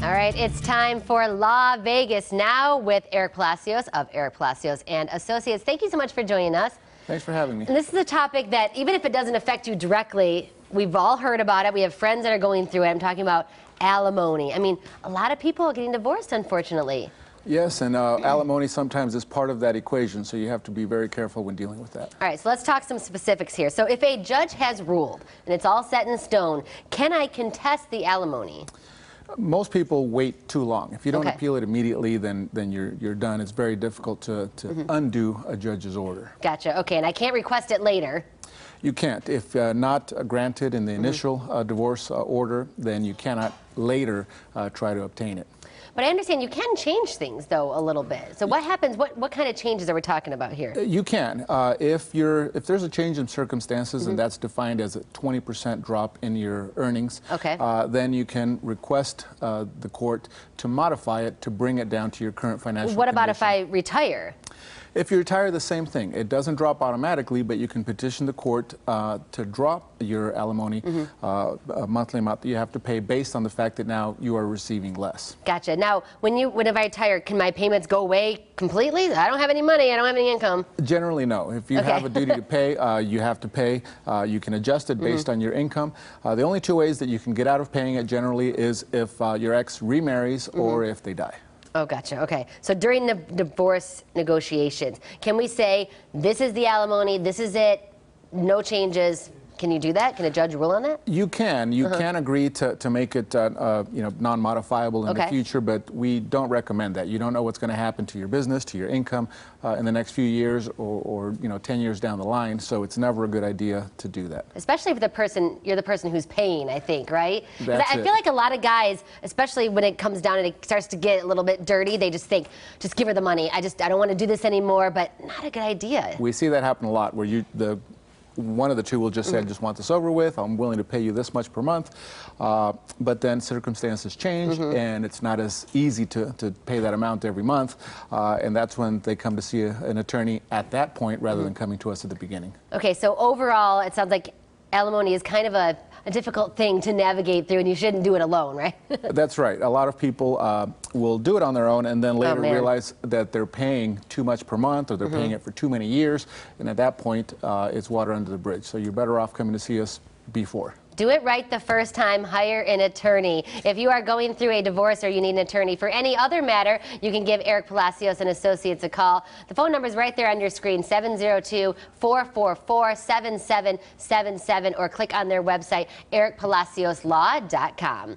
All right, it's time for Law Vegas now with Eric Palacios of Eric Palacios and Associates. Thank you so much for joining us. Thanks for having me. And this is a topic that, even if it doesn't affect you directly, we've all heard about it. We have friends that are going through it. I'm talking about alimony. I mean, a lot of people are getting divorced, unfortunately. Yes, and alimony sometimes is part of that equation, so you have to be very careful when dealing with that. All right, so let's talk some specifics here. So if a judge has ruled, and it's all set in stone, can I contest the alimony? Most people wait too long. If you don't Okay. appeal it immediately, then you're done. It's very difficult to undo a judge's order. Gotcha. Okay, and I can't request it later. You can't. If not granted in the initial divorce order, then you cannot later try to obtain it. But I understand you can change things, though, a little bit. So what happens? What kind of changes are we talking about here? You can. If there's a change in circumstances, and that's defined as a 20% drop in your earnings, Okay. Then you can request the court to modify it to bring it down to your current financial What about if condition. I retire? If you retire, the same thing. It doesn't drop automatically, but you can petition the court to drop your alimony monthly amount that you have to pay based on the fact that now you are receiving less. Gotcha. Now, whenever I retire, can my payments go away completely? I don't have any money. I don't have any income. Generally, no. If you Okay. have a duty to pay, you have to pay. You can adjust it based on your income. The only two ways that you can get out of paying it generally is if your ex remarries or if they die. Oh, gotcha. Okay. So during the divorce negotiations, can we say, this is the alimony, this is it, no changes? Can you do that? Can a judge rule on that? You can. You can agree to make it non-modifiable in the future, but we don't recommend that. You don't know what's going to happen to your business, to your income in the next few years or 10 years down the line, so it's never a good idea to do that. Especially if you're the person who's paying, I think, right? 'Cause That's I feel like a lot of guys, especially when it comes down and it starts to get a little bit dirty, they just think, just give her the money. I don't want to do this anymore, but not a good idea. We see that happen a lot where one of the two will just say, I just want this over with, I'm willing to pay you this much per month, but then circumstances change and it's not as easy to pay that amount every month, and that's when they come to see an attorney at that point rather than coming to us at the beginning. Okay, so overall, it sounds like alimony is kind of a difficult thing to navigate through, and you shouldn't do it alone, right? That's right. A lot of people will do it on their own and then later man. realize that they're paying too much per month or they're paying it for too many years, and at that point, it's water under the bridge. So you're better off coming to see us before. Do it right the first time. Hire an attorney. If you are going through a divorce or you need an attorney for any other matter, you can give Eric Palacios and Associates a call. The phone number is right there on your screen, 702-444-7777, or click on their website, ericpalacioslaw.com.